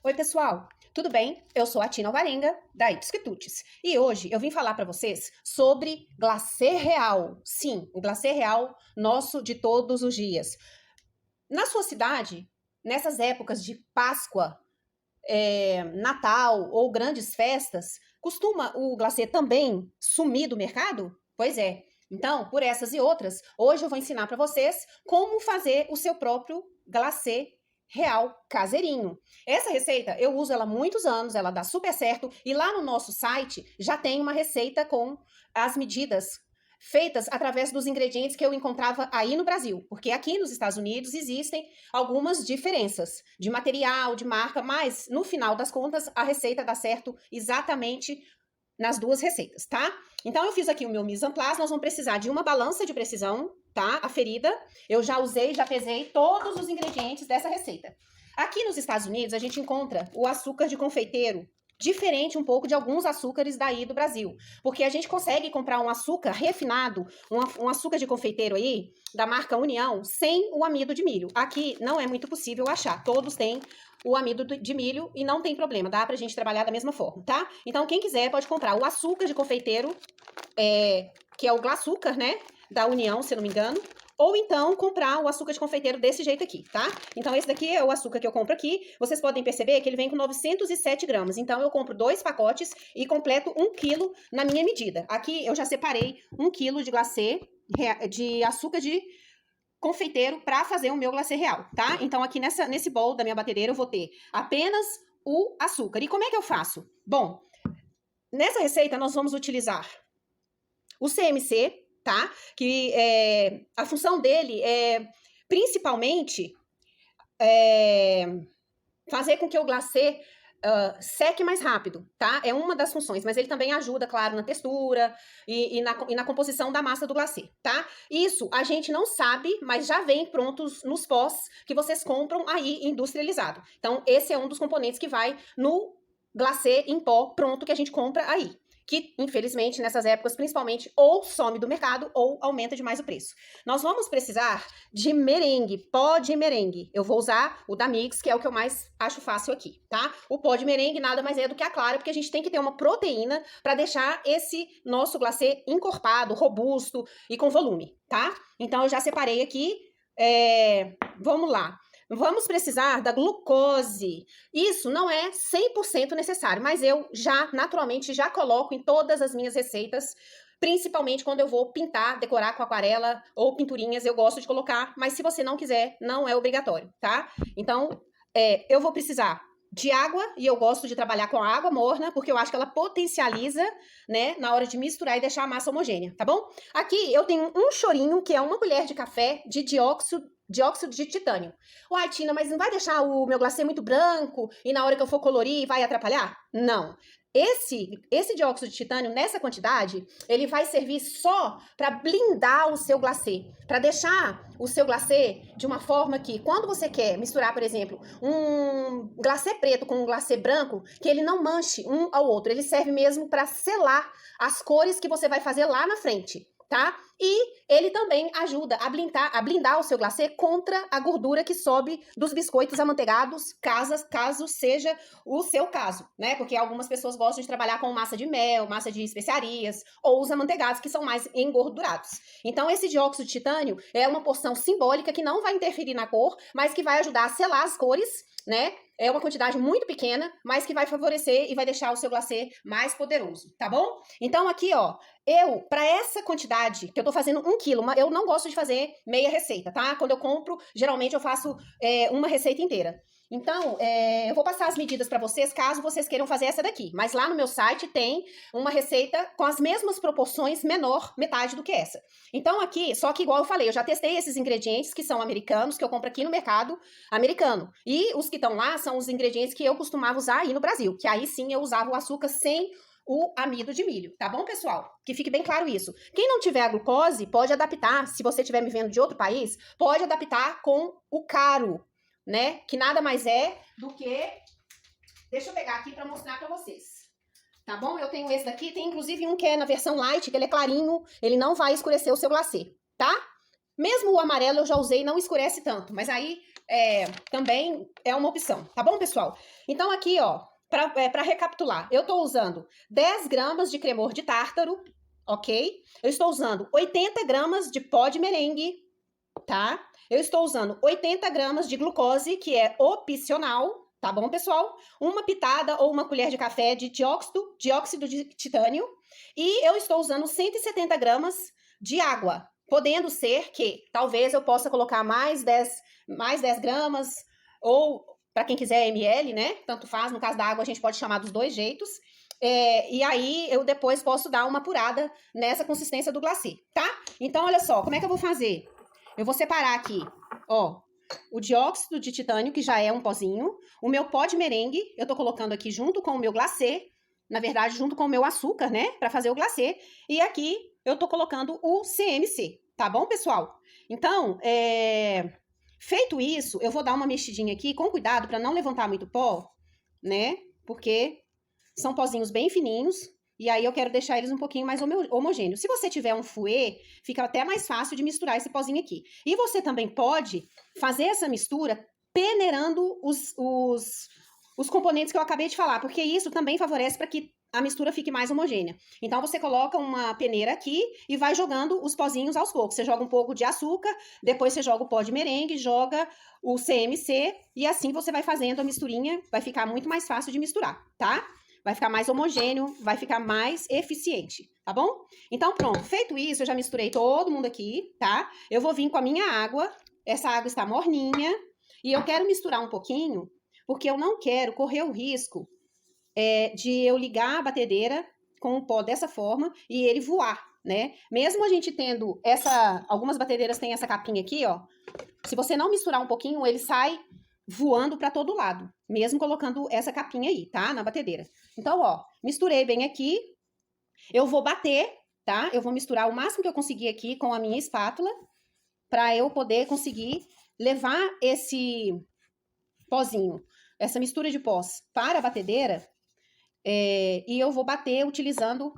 Oi, pessoal, tudo bem? Eu sou a Tina Alvarenga, da Ipsos Quitutes. E hoje eu vim falar para vocês sobre glacê real. Sim, o glacê real nosso de todos os dias. Na sua cidade, nessas épocas de Páscoa, Natal ou grandes festas, costuma o glacê também sumir do mercado? Pois é. Então, por essas e outras, hoje eu vou ensinar para vocês como fazer o seu próprio glacê real caseirinho. Essa receita eu uso ela há muitos anos, ela dá super certo e lá no nosso site já tem uma receita com as medidas feitas através dos ingredientes que eu encontrava aí no Brasil, porque aqui nos Estados Unidos existem algumas diferenças de material, de marca, mas no final das contas a receita dá certo exatamente nas duas receitas, tá? Então eu fiz aqui o meu mise en place, nós vamos precisar de uma balança de precisão, tá? Aferida. Eu já usei, já pesei todos os ingredientes dessa receita. Aqui nos Estados Unidos a gente encontra o açúcar de confeiteiro, diferente um pouco de alguns açúcares daí do Brasil, porque a gente consegue comprar um açúcar refinado, um açúcar de confeiteiro aí, da marca União, sem o amido de milho. Aqui não é muito possível achar, todos têm o amido de milho e não tem problema, dá pra gente trabalhar da mesma forma, tá? Então quem quiser pode comprar o açúcar de confeiteiro, que é o Glacúcar, né, da União, se não me engano, ou então comprar o açúcar de confeiteiro desse jeito aqui, tá? Então esse daqui é o açúcar que eu compro aqui. Vocês podem perceber que ele vem com 907 gramas. Então eu compro 2 pacotes e completo 1 quilo na minha medida. Aqui eu já separei 1 quilo de glacê, de açúcar de confeiteiro para fazer o meu glacê real, tá? Então aqui nesse bowl da minha batedeira eu vou ter apenas o açúcar. E como é que eu faço? Bom, nessa receita nós vamos utilizar o CMC, tá? Que a função dele é principalmente fazer com que o glacê seque mais rápido, tá? É uma das funções, mas ele também ajuda, claro, na textura e na composição da massa do glacê, tá? Isso a gente não sabe, mas já vem prontos nos pós que vocês compram aí industrializado. Então, esse é um dos componentes que vai no glacê em pó pronto que a gente compra aí. Que, infelizmente, nessas épocas, principalmente, ou some do mercado ou aumenta demais o preço. Nós vamos precisar de merengue, pó de merengue. Eu vou usar o da Mix, que é o que eu mais acho fácil aqui, tá? O pó de merengue nada mais é do que a clara, porque a gente tem que ter uma proteína para deixar esse nosso glacê encorpado, robusto e com volume, tá? Então, eu já separei aqui. Vamos lá. Vamos precisar da glucose. Isso não é 100% necessário, mas eu naturalmente, já coloco em todas as minhas receitas, principalmente quando eu vou pintar, decorar com aquarela ou pinturinhas, eu gosto de colocar, mas se você não quiser, não é obrigatório, tá? Então, eu vou precisar de água, e eu gosto de trabalhar com a água morna, porque eu acho que ela potencializa, né, na hora de misturar e deixar a massa homogênea, tá bom? Aqui eu tenho um chorinho, que é 1 colher de café de dióxido de titânio. Uai, Tina, mas não vai deixar o meu glacê muito branco e na hora que eu for colorir vai atrapalhar? Não. Esse dióxido de titânio, nessa quantidade, ele vai servir só para blindar o seu glacê, para deixar o seu glacê de uma forma que, quando você quer misturar, por exemplo, um glacê preto com um glacê branco, que ele não manche um ao outro. Ele serve mesmo para selar as cores que você vai fazer lá na frente, tá? E ele também ajuda a blindar o seu glacê contra a gordura que sobe dos biscoitos amanteigados, caso seja o seu caso, né? Porque algumas pessoas gostam de trabalhar com massa de mel, massa de especiarias, ou os amanteigados, que são mais engordurados. Então, esse dióxido de titânio é uma porção simbólica que não vai interferir na cor, mas que vai ajudar a selar as cores, né? É uma quantidade muito pequena, mas que vai favorecer e vai deixar o seu glacê mais poderoso, tá bom? Então aqui, ó, para essa quantidade, que eu tô fazendo 1 quilo, eu não gosto de fazer meia receita, tá? Quando eu compro, geralmente eu faço uma receita inteira. Então, eu vou passar as medidas para vocês, caso vocês queiram fazer essa daqui. Mas lá no meu site tem uma receita com as mesmas proporções, menor, metade do que essa. Então aqui, só que igual eu falei, eu já testei esses ingredientes que são americanos, que eu compro aqui no mercado americano. E os que estão lá são os ingredientes que eu costumava usar aí no Brasil, que aí sim eu usava o açúcar sem o amido de milho, tá bom, pessoal? Que fique bem claro isso. Quem não tiver a glucose, pode adaptar, se você estiver me vendo de outro país, pode adaptar com o caro, né? Que nada mais é do que... Deixa eu pegar aqui para mostrar para vocês. Tá bom? Eu tenho esse daqui, tem inclusive um que é na versão light, que ele é clarinho, ele não vai escurecer o seu glacê, tá? Mesmo o amarelo eu já usei, não escurece tanto, mas aí também é uma opção, tá bom, pessoal? Então aqui, ó, para recapitular, eu tô usando 10 gramas de cremor de tártaro, ok? Eu estou usando 80 gramas de pó de merengue, tá? Eu estou usando 80 gramas de glucose, que é opcional, tá bom, pessoal? Uma pitada ou uma colher de café de dióxido de titânio. E eu estou usando 170 gramas de água, podendo ser que talvez eu possa colocar mais 10 gramas, ou para quem quiser ml, né? Tanto faz, no caso da água a gente pode chamar dos dois jeitos. E aí eu depois posso dar uma apurada nessa consistência do glacê, tá? Então, olha só, como é que eu vou fazer? Eu vou separar aqui, ó, o dióxido de titânio, que já é um pozinho, o meu pó de merengue, eu tô colocando aqui junto com o meu glacê, na verdade, junto com o meu açúcar, né, para fazer o glacê, e aqui eu tô colocando o CMC, tá bom, pessoal? Então, feito isso, eu vou dar uma mexidinha aqui, com cuidado para não levantar muito pó, né, porque são pozinhos bem fininhos, e aí eu quero deixar eles um pouquinho mais homogêneos. Se você tiver um fouet, fica até mais fácil de misturar esse pozinho aqui. E você também pode fazer essa mistura peneirando os componentes que eu acabei de falar, porque isso também favorece para que a mistura fique mais homogênea. Então, você coloca uma peneira aqui e vai jogando os pozinhos aos poucos. Você joga um pouco de açúcar, depois você joga o pó de merengue, joga o CMC, e assim você vai fazendo a misturinha, vai ficar muito mais fácil de misturar, tá? Vai ficar mais homogêneo, vai ficar mais eficiente, tá bom? Então, pronto. Feito isso, eu já misturei todo mundo aqui, tá? Eu vou vir com a minha água. Essa água está morninha. E eu quero misturar um pouquinho, porque eu não quero correr o risco de eu ligar a batedeira com o pó dessa forma e ele voar, né? Mesmo a gente tendo algumas batedeiras têm essa capinha aqui, ó. Se você não misturar um pouquinho, ele sai voando para todo lado, mesmo colocando essa capinha aí, tá? Na batedeira. Então, ó, misturei bem aqui. Eu vou bater, tá? Eu vou misturar o máximo que eu conseguir aqui com a minha espátula, para eu poder conseguir levar esse pozinho, essa mistura de pós para a batedeira, e eu vou bater utilizando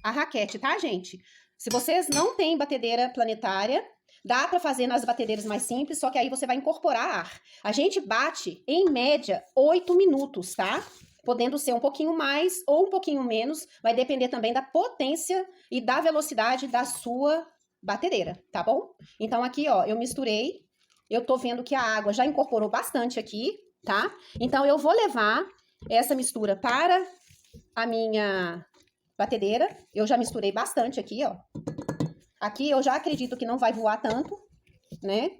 a raquete, tá, gente? Se vocês não têm batedeira planetária, dá para fazer nas batedeiras mais simples, só que aí você vai incorporar ar. A gente bate, em média, 8 minutos, tá? Podendo ser um pouquinho mais ou um pouquinho menos, vai depender também da potência e da velocidade da sua batedeira, tá bom? Então aqui, ó, eu misturei, eu tô vendo que a água já incorporou bastante aqui, tá? Então eu vou levar essa mistura para a minha batedeira. Eu já misturei bastante aqui, ó. Aqui eu já acredito que não vai voar tanto, né?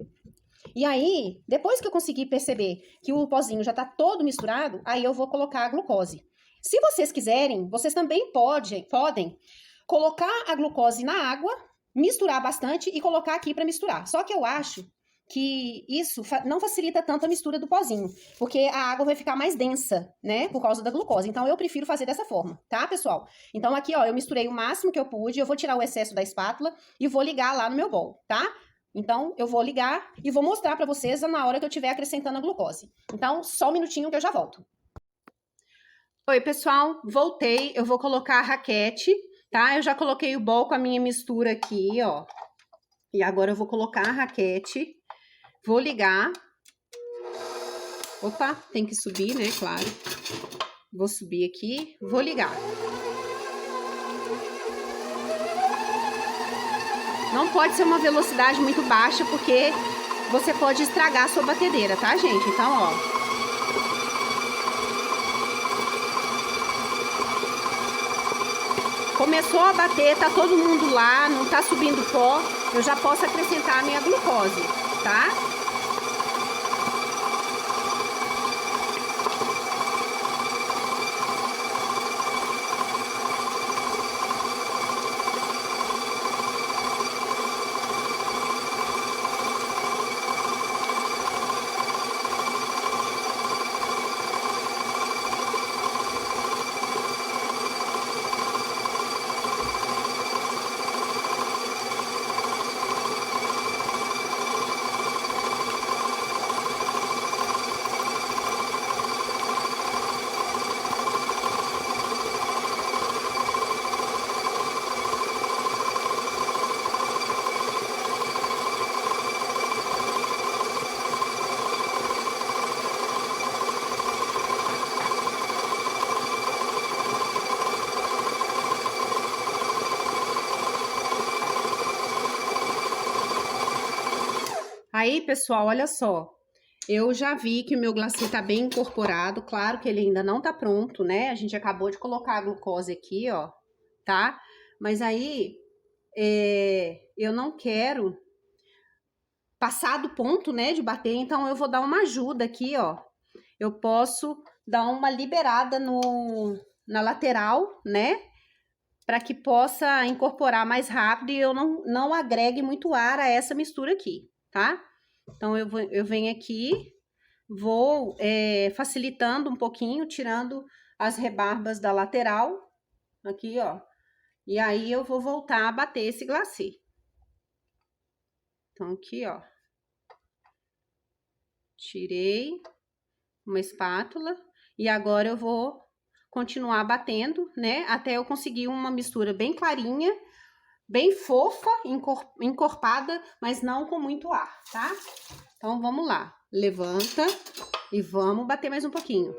E aí, depois que eu conseguir perceber que o pozinho já tá todo misturado, aí eu vou colocar a glucose. Se vocês quiserem, vocês também podem colocar a glucose na água, misturar bastante e colocar aqui para misturar. Só que eu acho que isso não facilita tanto a mistura do pozinho, porque a água vai ficar mais densa, né, por causa da glucose. Então, eu prefiro fazer dessa forma, tá, pessoal? Então, aqui, ó, eu misturei o máximo que eu pude, eu vou tirar o excesso da espátula e vou ligar lá no meu bowl, tá? Então, eu vou ligar e vou mostrar pra vocês na hora que eu estiver acrescentando a glucose. Então, só um minutinho que eu já volto. Oi, pessoal, voltei. Eu vou colocar a raquete, tá? Eu já coloquei o bowl com a minha mistura aqui, ó. E agora eu vou colocar a raquete. Vou ligar. Opa, tem que subir, né? Claro. Vou subir aqui. Vou ligar. Não pode ser uma velocidade muito baixa, porque você pode estragar a sua batedeira, tá, gente? Então, ó. Começou a bater, tá todo mundo lá, não tá subindo pó. Eu já posso acrescentar a minha glucose, tá? Aí, pessoal, olha só. Eu já vi que o meu glacê tá bem incorporado. Claro que ele ainda não tá pronto, né? A gente acabou de colocar a glucose aqui, ó, tá? Mas aí, eu não quero passar do ponto, né, de bater. Então, eu vou dar uma ajuda aqui, ó. Eu posso dar uma liberada na lateral, né? Para que possa incorporar mais rápido e eu não agregue muito ar a essa mistura aqui, tá? Então, eu venho aqui, vou facilitando um pouquinho, tirando as rebarbas da lateral, aqui, ó. E aí, eu vou voltar a bater esse glacê. Então, aqui, ó. Tirei uma espátula e agora eu vou continuar batendo, né? Até eu conseguir uma mistura bem clarinha, bem fofa, encorpada, mas não com muito ar, tá? Então, vamos lá. Levanta e vamos bater mais um pouquinho.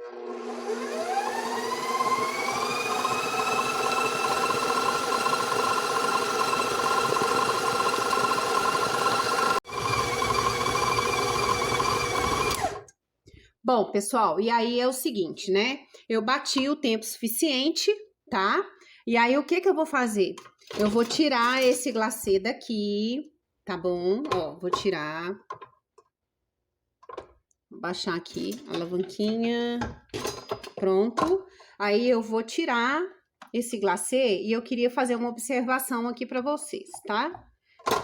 Bom, pessoal, e aí é o seguinte, né? Eu bati o tempo suficiente, tá? E aí, o que que eu vou fazer? Eu vou tirar esse glacê daqui, tá bom? Ó, vou tirar. Vou baixar aqui a alavanquinha. Pronto. Aí, eu vou tirar esse glacê e eu queria fazer uma observação aqui pra vocês, tá?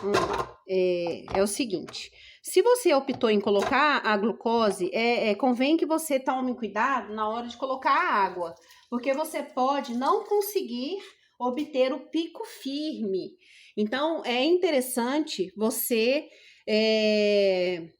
Vamos lá. É o seguinte, se você optou em colocar a glucose, convém que você tome cuidado na hora de colocar a água, porque você pode não conseguir obter o pico firme. Então, é interessante você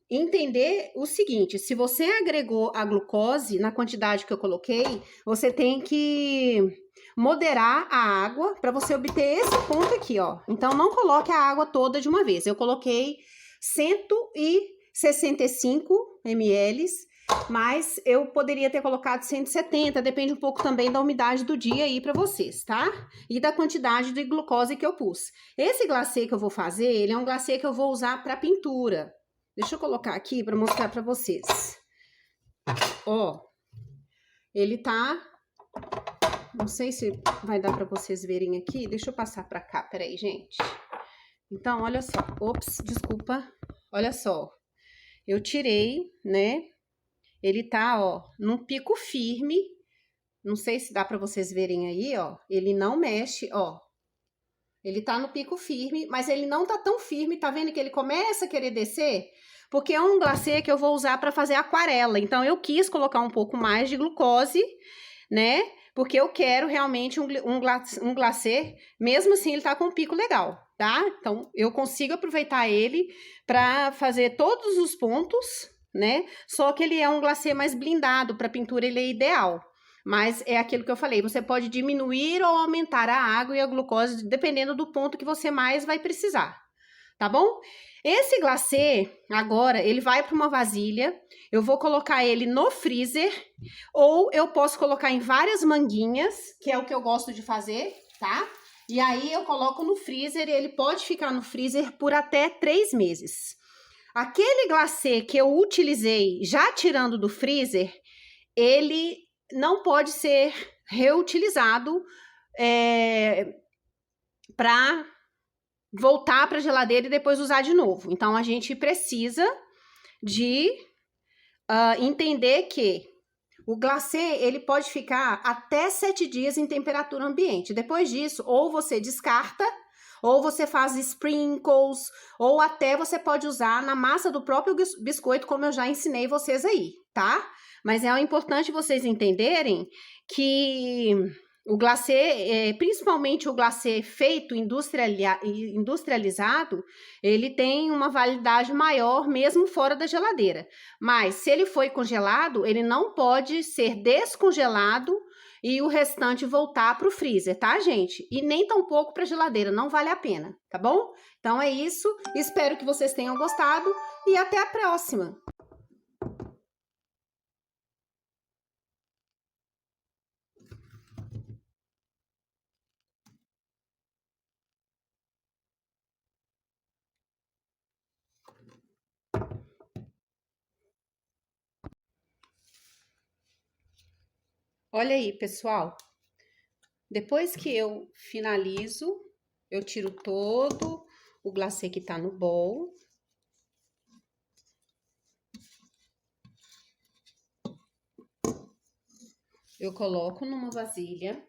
entender o seguinte, se você agregou a glucose na quantidade que eu coloquei, você tem que moderar a água para você obter esse ponto aqui, ó. Então, não coloque a água toda de uma vez. Eu coloquei 165 ml, mas eu poderia ter colocado 170, depende um pouco também da umidade do dia aí para vocês, tá? E da quantidade de glucose que eu pus. Esse glacê que eu vou fazer, ele é um glacê que eu vou usar para pintura. Deixa eu colocar aqui para mostrar para vocês. Ó, ele tá... Não sei se vai dar para vocês verem aqui. Deixa eu passar para cá, peraí, gente. Então, olha só. Ops, desculpa. Olha só. Eu tirei, né? Ele tá, ó, num pico firme. Não sei se dá para vocês verem aí, ó. Ele não mexe, ó. Ele tá no pico firme, mas ele não tá tão firme. Tá vendo que ele começa a querer descer? Porque é um glacê que eu vou usar para fazer aquarela. Então, eu quis colocar um pouco mais de glucose, né? Porque eu quero realmente um glacê, mesmo assim ele tá com um pico legal, tá? Então, eu consigo aproveitar ele para fazer todos os pontos, né? Só que ele é um glacê mais blindado, para pintura ele é ideal. Mas é aquilo que eu falei, você pode diminuir ou aumentar a água e a glucose, dependendo do ponto que você mais vai precisar, tá bom? Esse glacê, agora, ele vai para uma vasilha, eu vou colocar ele no freezer, ou eu posso colocar em várias manguinhas, que é o que eu gosto de fazer, tá? E aí eu coloco no freezer e ele pode ficar no freezer por até 3 meses. Aquele glacê que eu utilizei já tirando do freezer, ele não pode ser reutilizado para voltar para a geladeira e depois usar de novo. Então, a gente precisa de entender que o glacê, ele pode ficar até 7 dias em temperatura ambiente. Depois disso, ou você descarta, ou você faz sprinkles, ou até você pode usar na massa do próprio biscoito, como eu já ensinei vocês aí, tá? Mas é importante vocês entenderem que o glacê, principalmente o glacê feito industrializado, ele tem uma validade maior mesmo fora da geladeira. Mas se ele foi congelado, ele não pode ser descongelado e o restante voltar para o freezer, tá, gente? E nem tampouco para a geladeira, não vale a pena, tá bom? Então é isso, espero que vocês tenham gostado e até a próxima! Olha aí, pessoal. Depois que eu finalizo, eu tiro todo o glacê que tá no bowl. Eu coloco numa vasilha.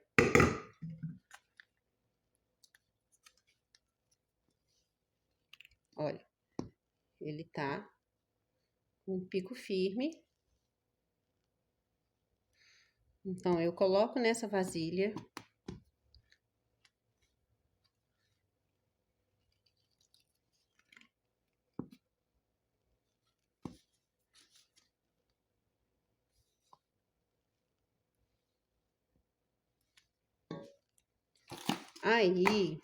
Olha, ele tá com um pico firme. Então, eu coloco nessa vasilha. Aí,